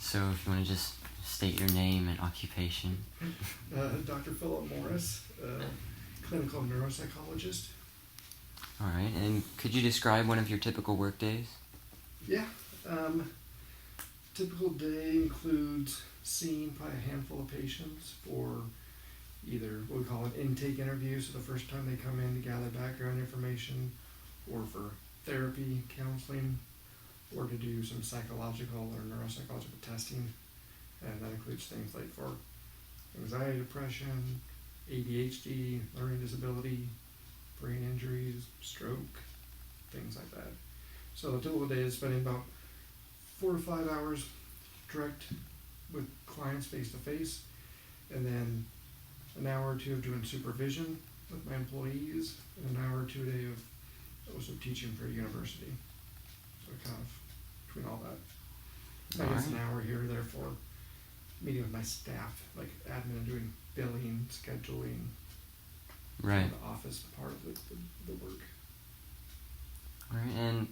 So if you want to just state your name and occupation. Dr. Philip Morris, clinical neuropsychologist. All right, and could you describe one of your typical work days? Yeah. Typical day includes seeing probably a handful of patients for either what we call an intake interview, so the first time they come in to gather background information, or for therapy, counseling, or to do some psychological or neuropsychological testing. And that includes things like for anxiety, depression, ADHD, learning disability, brain injuries, stroke, things like that. So a typical day is spending about 4 to 5 hours direct with clients face to face, and then an hour or two of doing supervision with my employees, and an hour or two a day of also teaching for a university. So kind of between all that. I guess an hour here or there for meeting with my staff, like admin and doing billing, scheduling, right, the office part of the work. All right, and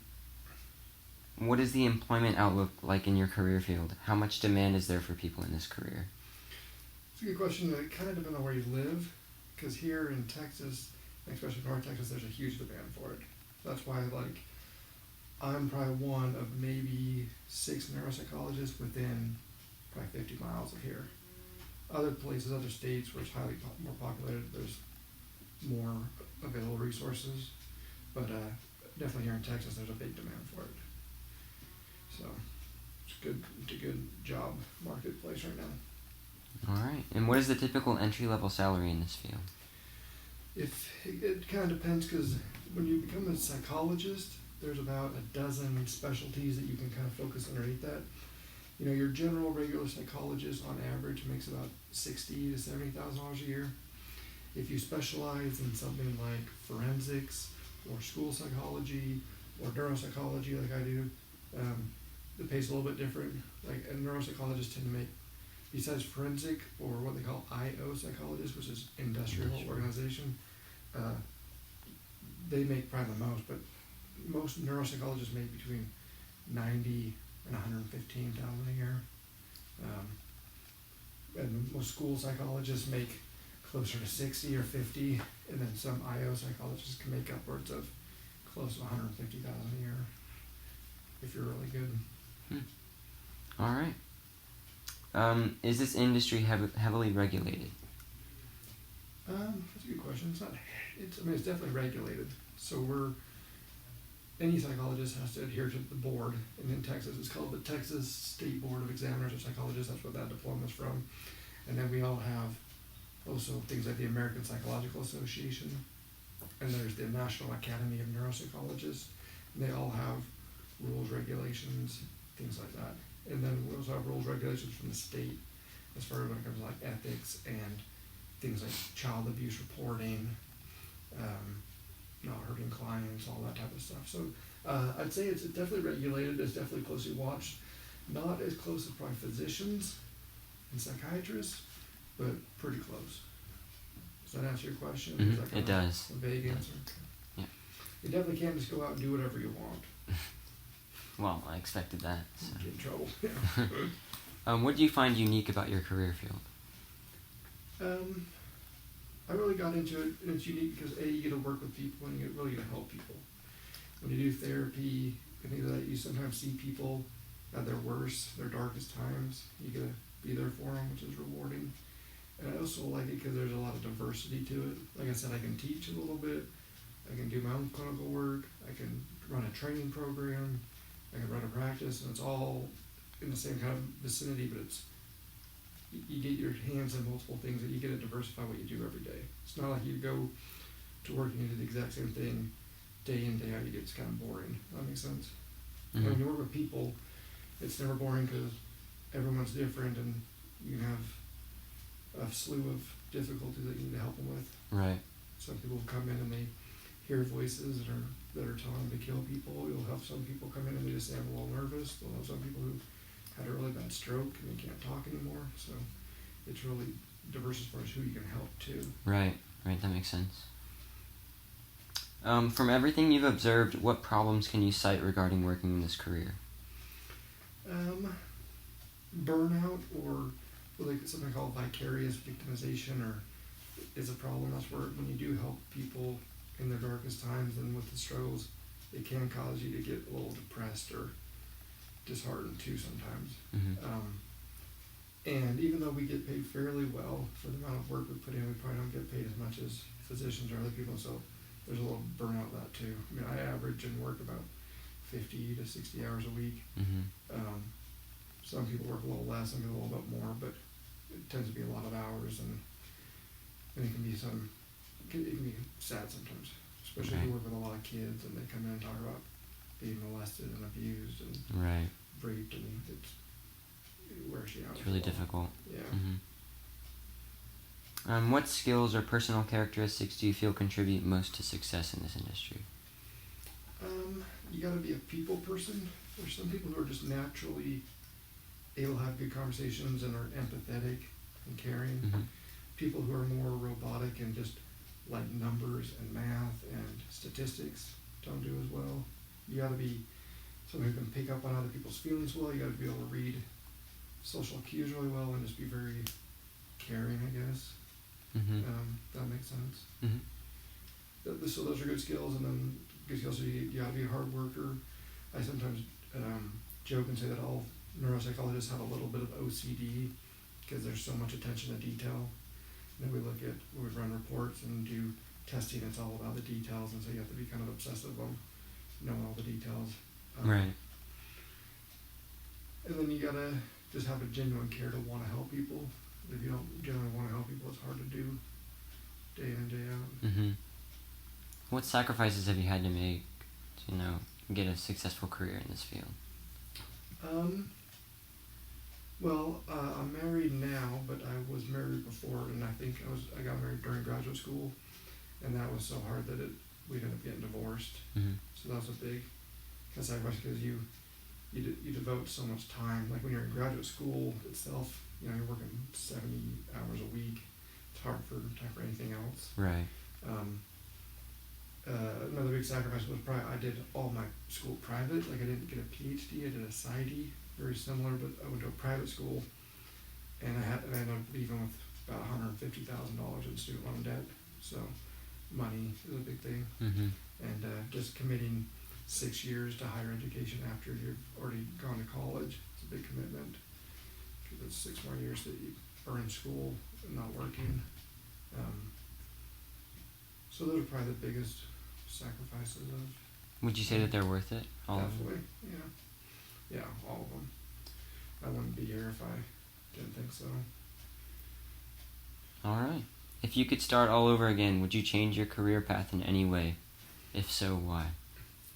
what is the employment outlook like in your career field? How much demand is there for people in this career? It's a good question. It kind of depends on where you live, because here in Texas, especially North Texas, there's a huge demand for it. That's why, like, I'm probably one of maybe 6 neuropsychologists within probably 50 miles of here. Other places, other states where it's highly more populated, there's more available resources, but definitely here in Texas, there's a big demand for it. So it's a good job marketplace right now. All right, and what is the typical entry-level salary in this field? It kind of depends, because when you become a psychologist, there's about a dozen specialties that you can kind of focus underneath that. You know, your general regular psychologist on average makes about $60,000 to $70,000 a year. If you specialize in something like forensics or school psychology or neuropsychology like I do, the pay's a little bit different. Like, a neuropsychologist tend to make, besides forensic or what they call IO psychologists, which is industrial organization, they make probably the most, but most neuropsychologists make between $90,000 and $115,000 a year. And most school psychologists make closer to 60 or 50, and then some IO psychologists can make upwards of close to 150,000 a year if you're really good. All right. Is this industry heavily regulated? That's a good question. It's definitely regulated. So any psychologist has to adhere to the board, and in Texas it's called the Texas State Board of Examiners of Psychologists. That's what that diploma is from. And then we all have also things like the American Psychological Association, and there's the National Academy of Neuropsychologists, and they all have rules, regulations, things like that. And then we also have rules, regulations from the state as far as when it comes to like ethics and things like child abuse reporting, not hurting clients, all that type of stuff. So I'd say it's definitely regulated, it's definitely closely watched, not as close as probably physicians and psychiatrists, but pretty close. Does that answer your question? Mm-hmm. It does. A vague answer? Yeah. You definitely can't just go out and do whatever you want. Well, I expected that. So. Get in trouble. Yeah. What do you find unique about your career field? I really got into it, and it's unique because you get to work with people and you really get to help people. When you do therapy and things like that, you sometimes see people at their worst, their darkest times. You get to be there for them, which is rewarding. And I also like it because there's a lot of diversity to it. Like I said, I can teach a little bit. I can do my own clinical work. I can run a training program. I can run a practice, and it's all in the same kind of vicinity, but you get your hands in multiple things, and you get to diversify what you do every day. It's not like you go to work and you do the exact same thing day in, day out. It's kind of boring. That makes sense? Mm-hmm. And when you work with people, it's never boring because everyone's different, and you have a slew of difficulties that you need to help them with. Right. Some people come in and they hear voices that are telling them to kill people. You'll have some people come in and they just say, I'm a little nervous. You'll have some people who had a really bad stroke and they can't talk anymore. So it's really diverse as far as who you can help too. Right, that makes sense. From everything you've observed, what problems can you cite regarding working in this career? burnout or like something called vicarious victimization or is a problem. That's where when you do help people in their darkest times and with the struggles, it can cause you to get a little depressed or disheartened too sometimes. And even though we get paid fairly well for the amount of work we put in, we probably don't get paid as much as physicians or other people, so there's a little burnout of that too. I mean, I average and work about 50 to 60 hours a week. Some people work a little less, some people a little bit more, but it tends to be a lot of hours, and it can be it can be sad sometimes, especially if you work with a lot of kids and they come in and talk about being molested and abused and raped, and it wears you out. It's really difficult. Yeah. What skills or personal characteristics do you feel contribute most to success in this industry? You got to be a people person. There's some people who are just naturally able to have good conversations and are empathetic and caring. People who are more robotic and just like numbers and math and statistics don't do as well. You got to be someone who can pick up on other people's feelings well. You got to be able to read social cues really well and just be very caring, I guess. That makes sense. So those are good skills, and then good skills. So you got to be a hard worker. I sometimes joke and say that all neuropsychologists have a little bit of OCD because there's so much attention to detail. And then we run reports and do testing. It's all about the details, and so you have to be kind of obsessive on knowing all the details. Right. And then you gotta just have a genuine care to want to help people. If you don't genuinely want to help people, it's hard to do day in and day out. What sacrifices have you had to make to, get a successful career in this field? Well, I'm married now, but I was married before, and I think I got married during graduate school, and that was so hard that we ended up getting divorced. So that was a big sacrifice because you devote so much time. Like when you're in graduate school itself, you're working 70 hours a week. It's hard for time for anything else. Right. Another big sacrifice was probably I did all my school private. Like I didn't get a PhD, I did a PsyD, very similar, but I went to a private school, and I ended up leaving with about $150,000 in student loan debt. So money is a big thing, and just committing 6 years to higher education after you've already gone to college. It's a big commitment because it's 6 more years that you are in school and not working. So those are probably the biggest sacrifices of. Would you say that they're worth it? All Definitely, of them? yeah, all of them. I wouldn't be here if I didn't think so. All right. If you could start all over again, would you change your career path in any way? If so, why?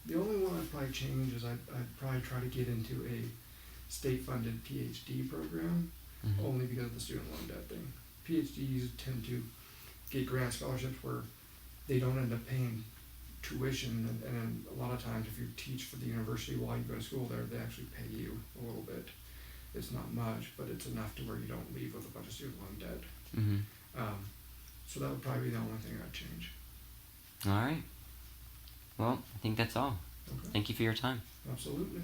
The only one I'd probably change is I'd probably try to get into a state-funded PhD program, only because of the student loan debt thing. PhDs tend to get grant scholarships where they don't end up paying tuition, and then a lot of times if you teach for the university while you go to school there, they actually pay you a little bit. It's not much, but it's enough to where you don't leave with a bunch of student loan debt. So that would probably be the only thing I'd change. All right. Well, I think that's all. Okay. Thank you for your time. Absolutely.